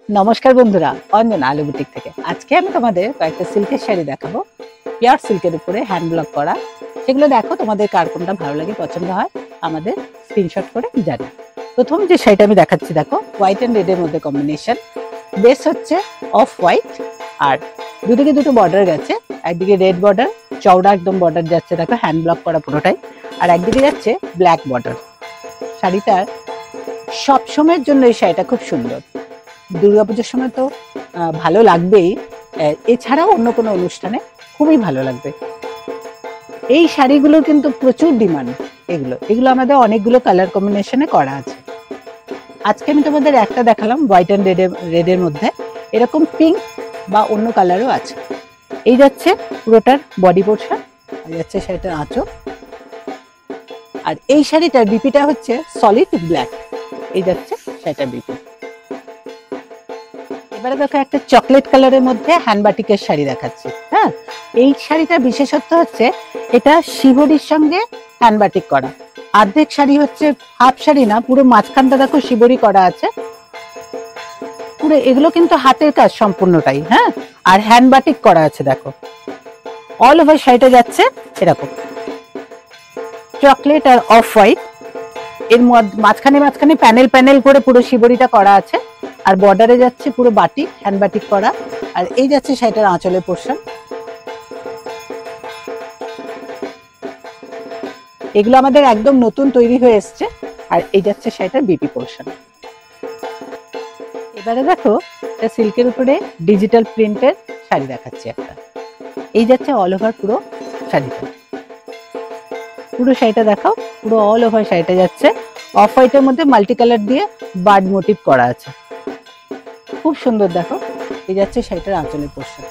নমস্কার বন্ধুরা, অঞ্জনা আলু বুটিক থেকে আজকে আমি তোমাদের কয়েকটা সিল্কের শাড়ি দেখাবো। পিওর সিল্কের উপরে হ্যান্ড ব্লক করা। সেগুলো দেখো, তোমাদের কার কোনটা ভালো লাগে, পছন্দ হয় আমাদের স্ক্রিনশট করে জানি। প্রথম যে শাড়িটা আমি দেখাচ্ছি দেখো, হোয়াইট অ্যান্ড রেড এর মধ্যে কম্বিনেশন। বেস হচ্ছে অফ হোয়াইট আর দুদিকে দুটো বর্ডার গেছে। একদিকে রেড বর্ডার, চওড়া একদম বর্ডার যাচ্ছে দেখো, হ্যান্ড ব্লক করা পুরোটাই। আর একদিকে যাচ্ছে ব্ল্যাক বর্ডার। শাড়িটার সব সময়ের জন্য এই শাড়িটা খুব সুন্দর। দুর্গাপুজোর সময় তো ভালো লাগবেই, এছাড়াও অন্য কোনো অনুষ্ঠানে খুবই ভালো লাগবে। এই শাড়িগুলোর কিন্তু প্রচুর ডিমান্ড। এগুলো আমাদের অনেকগুলো কালার কম্বিনেশনে করা আছে। আজকে আমি তোমাদের একটা দেখালাম হোয়াইট অ্যান্ড রেডের মধ্যে, এরকম পিঙ্ক বা অন্য কালারও আছে। এই যাচ্ছে পুরোটার বডি পোর্শন, আর যাচ্ছে শাড়িটার আঁচল। আর এই শাড়িটার বিপিটা হচ্ছে সলিড ব্ল্যাক। এই যাচ্ছে শাড়িটার বিপি। এবারে দেখো একটা চকলেট কালারের মধ্যে হ্যান্ড বাটিকের শাড়ি দেখাচ্ছি। হ্যাঁ, এই শাড়িটার বিশেষত্ব হচ্ছে এটা শিবরির সঙ্গে হ্যান্ড বাটিক করা। অর্ধেক শাড়ি হচ্ছে, হাফ শাড়ি না, পুরো মাঝখানটা দেখো শিবরি করা আছে পুরো। এগুলো কিন্তু হাতের কাজ সম্পূর্ণটাই। হ্যাঁ, আর হ্যান্ড বাটিক করা আছে দেখো। অল ওভার শাড়িটা যাচ্ছে এরকম চকলেট আর অফ হোয়াইট। এর মাঝখানে মাঝখানে প্যানেল প্যানেল করে পুরো শিবরিটা করা আছে। আর বর্ডারে যাচ্ছে পুরো বাটিক, হ্যান্ড বাটিক করা। আর এই যাচ্ছে শাড়িটার আঁচলের পোর্শন। এগুলো আমাদের একদম নতুন তৈরি হয়ে এসছে। আর এই যাচ্ছে শাড়িটার বিপি পোর্শন। এবারে দেখো, এটা সিল্কের উপরে ডিজিটাল প্রিন্টের শাড়ি দেখাচ্ছি একটা। এই যাচ্ছে অল ওভার পুরো শাড়িটা। পুরো শাড়িটা দেখাও, পুরো অল ওভার শাড়িটা যাচ্ছে অফ হোয়াইটের মধ্যে মাল্টি কালার দিয়ে বার্ড মোটিভ করা আছে, খুব সুন্দর দেখো। এই যাচ্ছে শাড়িটার আঁচলের পোর্শন।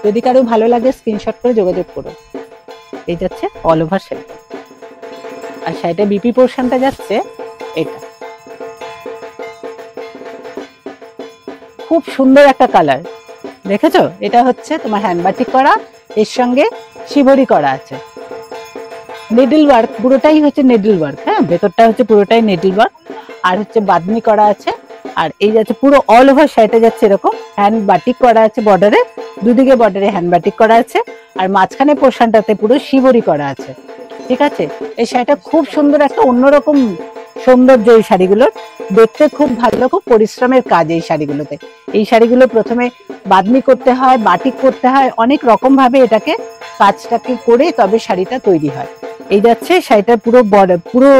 যদি কারো ভালো লাগে স্ক্রিনশট করে যোগাযোগ করো। এই যাচ্ছে অল ওভার শাড়িটা। আর শাড়িটা বিপি পোর্শনটা যাচ্ছে এটা। খুব সুন্দর একটা কালার, দেখেছো? এটা হচ্ছে তোমার হ্যান্ড বাটিক করা, এর সঙ্গে শিবরি করা আছে। নেডল ওয়ার্ক, পুরোটাই হচ্ছে নেডল ওয়ার্ক। হ্যাঁ, ভেতরটা হচ্ছে পুরোটাই নেডল ওয়ার্ক। আর হচ্ছে বাদনি করা আছে। আর এই যাচ্ছে পুরো অল ওভার শাড়িটা যাচ্ছে এরকম হ্যান্ড বাটিক করা আছে বর্ডারে, দুদিকে বর্ডারে হ্যান্ড বাটিক করা আছে। আর মাঝখানে পোর্শনটাতে পুরো শিবরি করা আছে। ঠিক আছে, এই শাড়িটা খুব সুন্দর, একটা অন্যরকম সৌন্দর্য এই শাড়িগুলোর। দেখতে খুব ভালো, খুব পরিশ্রমের কাজ এই শাড়িগুলোতে। এই শাড়িগুলো প্রথমে বাদনি করতে হয়, বাটিক করতে হয়, অনেক রকম ভাবে এটাকে কাজটাকে করে তবে শাড়িটা তৈরি হয়। এই যাচ্ছে শাড়িটার পুরো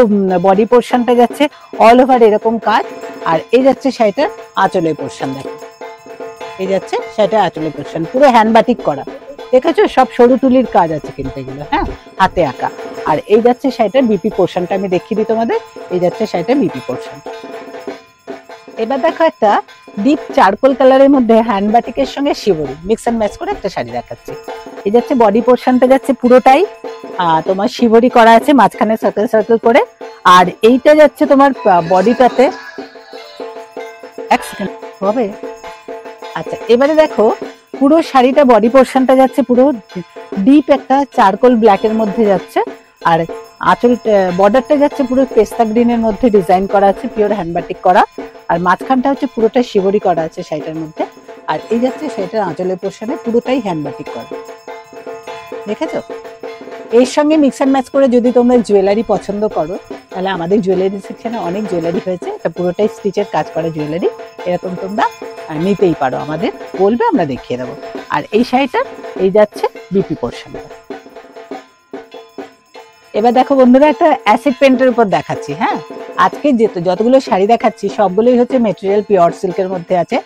বডি পোর্শনটা যাচ্ছে অল ওভার এরকম কাজ। আর এই যাচ্ছে শাড়িটার আঁচলের পোর্শন দেখো। এই যাচ্ছে শাড়িটার আঁচলের পোর্শন পুরো হ্যান্ড বাটিক করা। দেখেছো, সব সরু তুলির কাজ আছে কিন্তু এগুলো, হ্যাঁ, হাতে আঁকা। আর এই যাচ্ছে শাড়িটার বিপি পোর্শনটা আমি দেখিয়ে দিই তোমাদের। এই যাচ্ছে শাড়িটার বিপি পোর্শন। এবার দেখো একটা ডিপ চারকোল কালারের মধ্যে হ্যান্ড বাটিকের সঙ্গে শিবরি মিক্স অ্যান্ড ম্যাচ করে একটা শাড়ি দেখাচ্ছি। এই যাচ্ছে বডি পোর্শনটা যাচ্ছে পুরোটাই তোমার শিবরি করা আছে, মাঝখানে সার্কেল সার্কেল করে। আর এইটা যাচ্ছে তোমার বডিটাতে, এক সেকেন্ড হবে। আচ্ছা, এবারে দেখো পুরো শাড়িটা বডি পোর্শনটা যাচ্ছে পুরো ডিপ একটা চারকোল ব্ল্যাকের মধ্যে যাচ্ছে। আর আঁচল বর্ডারটা যাচ্ছে পুরো পেস্তা গ্রিনের মধ্যে ডিজাইন করা আছে, পিওর হ্যান্ড বাটিক করা। আর মাঝখানটা হচ্ছে পুরোটা শিবরি করা আছে শাড়িটার মধ্যে। আর এই যাচ্ছে শাড়িটার আঁচলের পোর্শনে পুরোটাই হ্যান্ড বাটিক করা। দেখেছো? এর সঙ্গে মিক্স অ্যান্ড ম্যাচ করে যদি তোমরা জুয়েলারি পছন্দ করো, তাহলে আমাদের জুয়েলারি সেকশনে অনেক জুয়েলারি হয়েছে। এটা পুরোটাই স্টিচের কাজ করা জুয়েলারি। এরকম তোমরা নিতেই পারো, আমাদের বলবে, আমরা দেখিয়ে দেবো। আর এই শাড়িটা এই যাচ্ছে বিপি পোর্শনটা। এবার দেখো বন্ধুরা, একটা অ্যাসিড পেন্টের উপর দেখাচ্ছি। হ্যাঁ, আজকে যতগুলো শাড়ি দেখাচ্ছি সবগুলোই হচ্ছে মেটেরিয়াল পিওর সিল্কের মধ্যে আছে,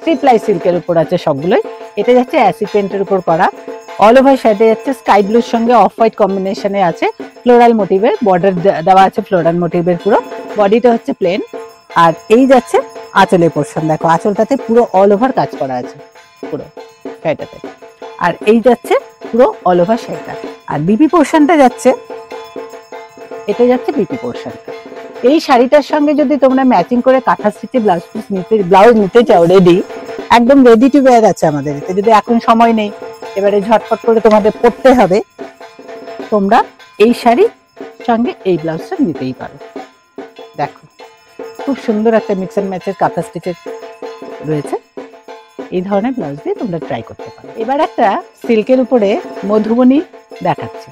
3 প্লাই সিল্কের উপর আছে সবগুলোই। এটা যাচ্ছে অ্যাসিড পেন্টের উপর করা। অল ওভার শাড়িটা যাচ্ছে স্কাই ব্লুর সঙ্গে অফ হোয়াইট কম্বিনেশনে আছে, ফ্লোরাল মোটিভের বর্ডার দেওয়া আছে, ফ্লোরাল মোটিভের পুরো। বডিটা হচ্ছে প্লেন। আর এই যাচ্ছে আঁচলের পোর্শন দেখো, আঁচলটাতে পুরো অল ওভার কাজ করা আছে পুরো শাড়িটাতে। আর এই যাচ্ছে পুরো অল ওভার শাড়িটা। আর বিপি পোর্শনটা যাচ্ছে, এটা যাচ্ছে বিপি পোর্শনটা। এই শাড়িটার সঙ্গে যদি তোমরা ম্যাচিং করে কাঁথা স্টিচে ব্লাউজ নিতে চাও, রেডি, একদম রেডি টু ওয়্যার আছে আমাদের। এতে যদি এখন সময় নেই, এবারে ঝটপট করে তোমাদের পড়তে হবে, তোমরা এই শাড়ির সঙ্গে এই ব্লাউজটা নিতেই পারো। দেখো খুব সুন্দর একটা মিক্স অ্যান্ড ম্যাচের কাঁথা স্টিচের রয়েছে। এই ধরনের ব্লাউজ দিয়ে তোমরা ট্রাই করতে পারো। এবার একটা সিল্কের উপরে মধুবনী দেখাচ্ছি।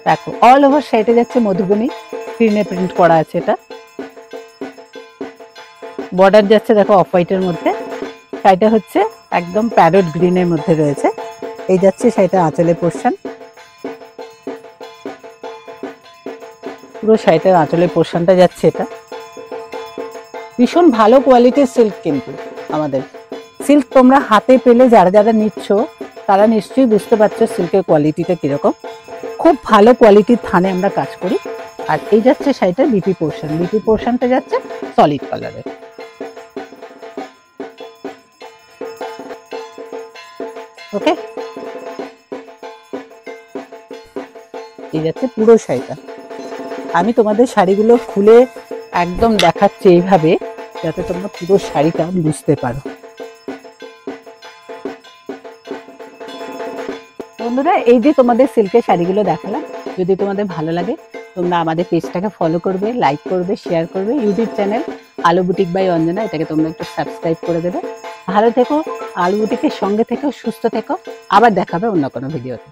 দেখো অল ওভার সাইডে যাচ্ছে মধুবনী, স্ক্রিনে প্রিন্ট করা আছে। এটা বর্ডার যাচ্ছে দেখো অফ হোয়াইটের মধ্যে, শাড়িটা হচ্ছে একদম প্যারট গ্রিনের মধ্যে রয়েছে। এই যাচ্ছে শাড়িটা আঁচলের পোর্শন, পুরো শাড়িটার আঁচলের পোর্শনটা যাচ্ছে। এটা ভীষণ ভালো কোয়ালিটির সিল্ক, কিন্তু আমাদের সিল্ক তোমরা হাতে পেলে যারা যারা নিচ্ছ তারা নিশ্চয়ই বুঝতে পারছো সিল্কের কোয়ালিটিটা কিরকম। খুব ভালো কোয়ালিটির থানে আমরা কাজ করি। আর এই যাচ্ছে শাড়িটার বিপি পোর্শন, বিপি পোর্শনটা যাচ্ছে সলিড কালারের। ওকে, এই যাচ্ছে পুরো শাড়িটা। আমি তোমাদের শাড়িগুলো খুলে একদম দেখাচ্ছি এইভাবে, যাতে তোমরা পুরো শাড়িটা বুঝতে পারো। বন্ধুরা, এই যে তোমাদের সিল্কের শাড়িগুলো দেখালাম, যদি তোমাদের ভালো লাগে তোমরা আমাদের পেজটাকে ফলো করবে, লাইক করবে, শেয়ার করবে। ইউটিউব চ্যানেল আলো বুটিক বাই অঞ্জনা, এটাকে তোমরা একটু সাবস্ক্রাইব করে দেবে। ভালো থেকো, আলো বুটিকের সঙ্গে থেকো, সুস্থ থেকো। আবার দেখাবে অন্য কোনো ভিডিওতে।